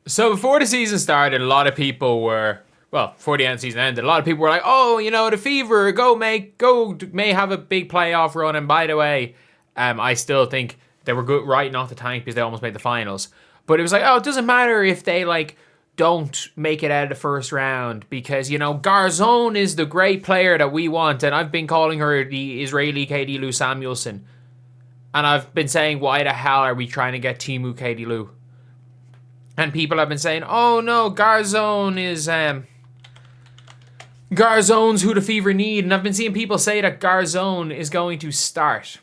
So before the season started, a lot of people were, well, before the end season ended, a lot of people were like, "Oh, the Fever may have a big playoff run." And by the way, I still think they were good right not to tank because they almost made the finals. But it was like, oh, it doesn't matter if they don't make it out of the first round because Garzone is the great player that we want, and I've been calling her the Israeli Katie Lou Samuelson, and I've been saying, why the hell are we trying to get Timu Katie Lou? And people have been saying, oh no, Garzone's who the Fever need. And I've been seeing people say that Garzone is going to start.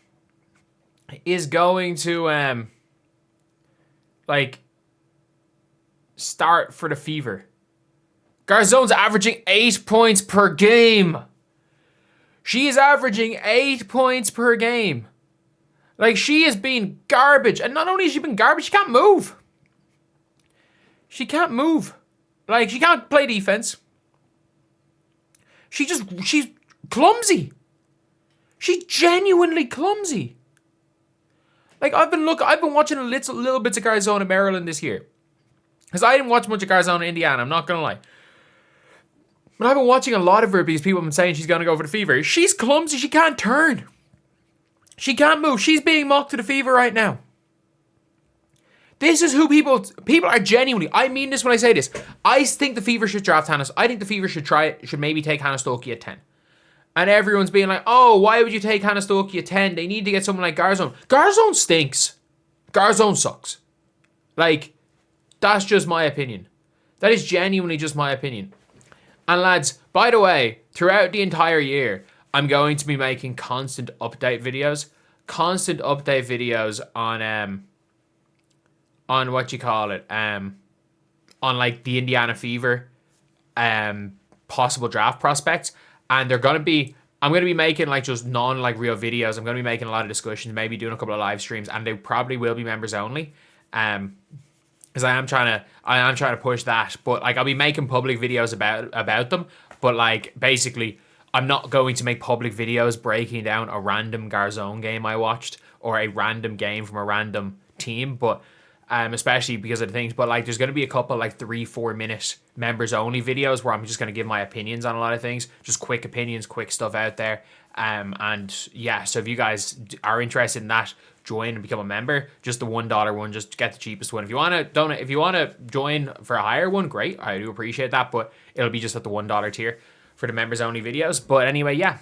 Start for the Fever. Garzone's averaging 8 points per game. She is averaging 8 points per game. She has been garbage. And not only has she been garbage, she can't move. She can't move. She can't play defense. She's clumsy. She's genuinely clumsy. I've been watching little bits of Garzone in Maryland this year. Because I didn't watch much of Garzone in Indiana, I'm not going to lie. But I've been watching a lot of her because people have been saying she's going to go for the Fever. She's clumsy. She can't turn. She can't move. She's being mocked to the Fever right now. This is who people are genuinely. I mean this when I say this. I think the Fever should draft Hannah. I think the Fever should maybe take Hannah Stokey at 10. And everyone's being like, oh, why would you take Hannah Stokey at 10? They need to get someone like Garzone. Garzone stinks. Garzone sucks. That's just my opinion. That is genuinely just my opinion. And lads, by the way, throughout the entire year, I'm going to be making constant update videos. Constant update videos on what you call it, on the Indiana Fever, possible draft prospects, and I'm gonna be making just real videos. I'm gonna be making a lot of discussions, maybe doing a couple of live streams, and they probably will be members only, because I am trying to push that. But I'll be making public videos about them, but basically I'm not going to make public videos breaking down a random Garzone game I watched or a random game from a random team, but especially because of the things. But there's going to be a couple 3-4 minute members only videos where I'm just going to give my opinions on a lot of things, just quick opinions, quick stuff out there. And yeah, so if you guys are interested in that, join and become a member. Just the $1 one, just get the cheapest one. If you want to donate, if you want to join for a higher one, great, I do appreciate that, but it'll be just at the $1 tier for the members only videos. But anyway, yeah,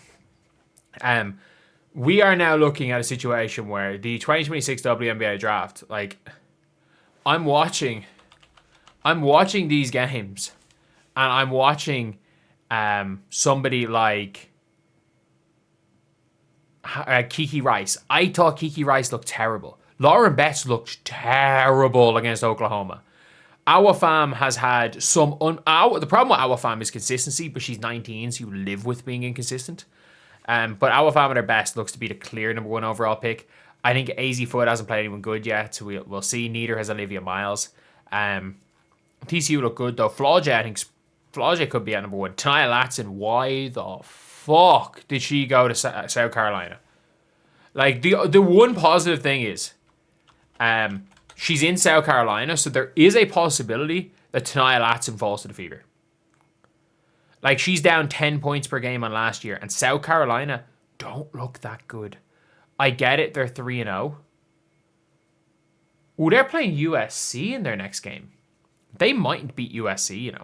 we are now looking at a situation where the 2026 WNBA draft, I'm watching these games, and I'm watching somebody like Kiki Rice. I thought Kiki Rice looked terrible. Lauren Betts looked terrible against Oklahoma. Awafam has had some... the problem with Awafam is consistency, but she's 19, so you live with being inconsistent. But Awafam at her best looks to be the clear number 1 overall pick. I think AZ Foot hasn't played anyone good yet, so we'll see. Neither has Olivia Miles. TCU look good, though. Flau'jae could be at number 1. Tania Latson, why the fuck did she go to South Carolina? The one positive thing is she's in South Carolina, so there is a possibility that Tania Latson falls to the Fever. She's down 10 points per game on last year, and South Carolina don't look that good. I get it, they're 3-0. Oh, they're playing USC in their next game. They mightn't beat USC,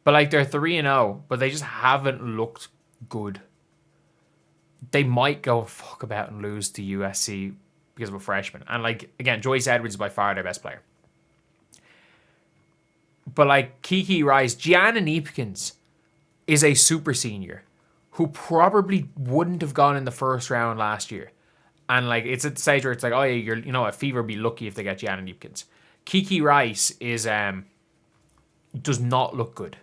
But they're 3-0, but they just haven't looked good. They might go fuck about and lose to USC because of a freshman. And again, Joyce Edwards is by far their best player. But Kiki Rice, Gianna Neepkins is a super senior who probably wouldn't have gone in the first round last year. And it's at the stage where it's oh yeah, a Fever would be lucky if they get Gianna Neepkins. Kiki Rice does not look good.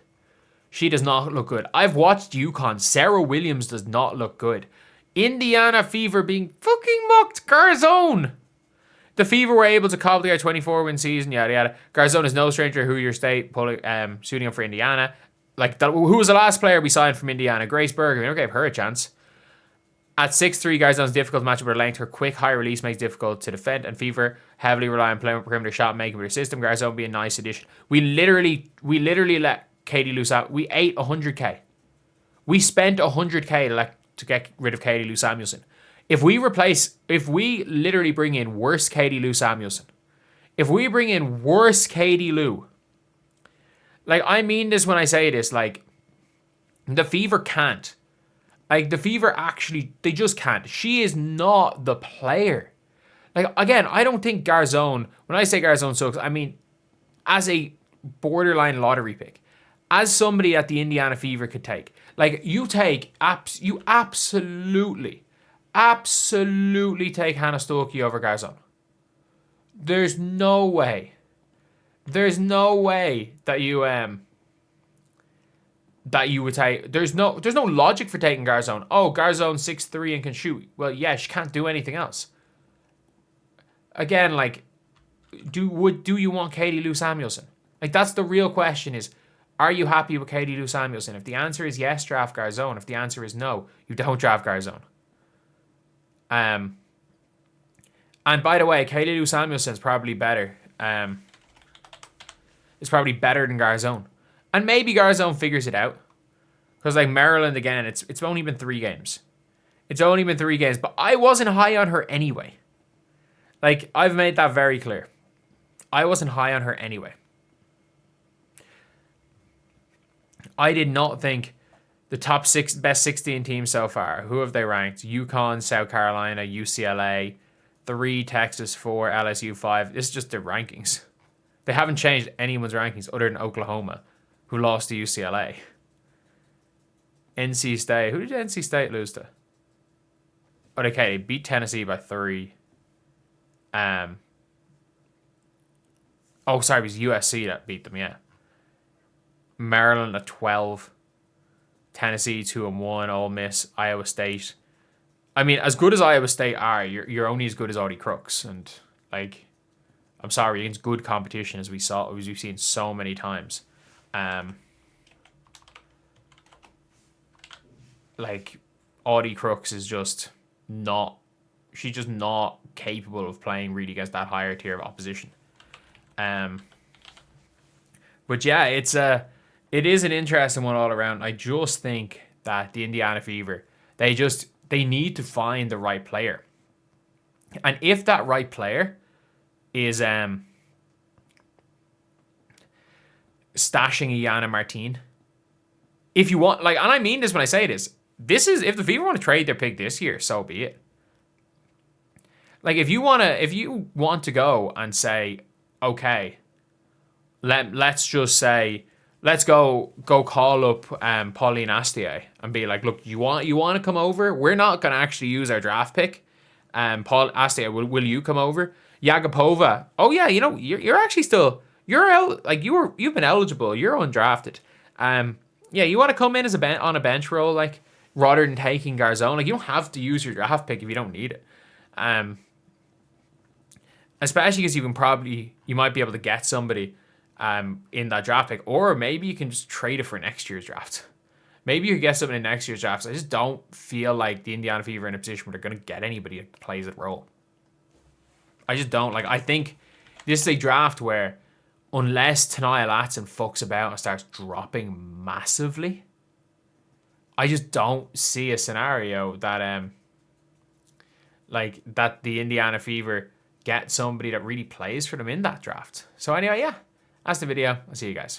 She does not look good. I've watched UConn. Sarah Williams does not look good. Indiana Fever being fucking mocked. Garzone. The Fever were able to cobble together a 24-win season, yada yada. Garzone is no stranger to Hoosier State, suiting up for Indiana. Who was the last player we signed from Indiana? Grace Berger. We never gave her a chance. At 6'3", Garzone's difficult to match up her length. Her quick high release makes it difficult to defend, and Fever heavily rely on perimeter shot making with her system. Garzone would be a nice addition. We literally let Katie Lou Samuelson. We ate 100k. We spent 100k to get rid of Katie Lou Samuelson. If we literally bring in worse Katie Lou Samuelson, if we bring in worse Katie Lou, like, I mean this when I say this, like, the Fever can't. Like, the Fever actually, they just can't. She is not the player. Like, again, I don't think Garzone, when I say Garzone sucks, I mean, as a borderline lottery pick, as somebody that the Indiana Fever could take. Like, you absolutely take Hannah Stuckey over Garzone. There's no way. There's no way that you would take. There's no logic for taking Garzone. Oh, Garzone's 6'3" and can shoot. Well, yeah, she can't do anything else. Again, like, do you want Katie Lou Samuelson? Like, that's the real question is, are you happy with Katie Lou Samuelson? If the answer is yes, draft Garzone. If the answer is no, you don't draft Garzone. And by the way, Katie Lou Samuelson is probably better. It's probably better than Garzone. And maybe Garzone figures it out. Because, like, Maryland, again, it's only been 3 games. It's only been 3 games. But I wasn't high on her anyway. Like, I've made that very clear. I wasn't high on her anyway. I did not think the top 6 best 16 teams so far. Who have they ranked? UConn, South Carolina, UCLA, 3, Texas, 4, LSU, 5. This is just their rankings. They haven't changed anyone's rankings other than Oklahoma, who lost to UCLA. NC State. Who did NC State lose to? Oh, okay, they beat Tennessee by 3. Oh, sorry, it was USC that beat them, yeah. Maryland at 12. Tennessee 2-1. Ole Miss, Iowa State. I mean, as good as Iowa State are, you're only as good as Audie Crooks. And, like, I'm sorry, against good competition as we've seen so many times. Like, Audie Crooks is just not... She's just not capable of playing really against that higher tier of opposition. But yeah, it is an interesting one all around. I just think that the Indiana Fever, they need to find the right player. And if that right player is stashing a Yana Martine, if you want, like, and I mean this when I say this is, if the Fever want to trade their pick this year, so be it. Like, if you want to go and say, okay, let's just say, let's go call up Pauline Astier and be like, look, you want to come over? We're not going to actually use our draft pick. Paul Astier, will you come over? Yagapova. Oh yeah, you know, you're actually still, you've been eligible. You're undrafted. Yeah, you want to come in as on a bench role, like, rather than taking Garzone. Like, you don't have to use your draft pick if you don't need it. Especially because you might be able to get somebody in that draft pick, or maybe you can just trade it for next year's draft. Maybe you could get something in next year's draft. I just don't feel like the Indiana Fever are in a position where they're going to get anybody that plays that role. I just don't. Like, I think this is a draft where, unless Tania Latson fucks about and starts dropping massively, I just don't see a scenario that that the Indiana Fever get somebody that really plays for them in that draft. So anyway, yeah, that's the video. I'll see you guys.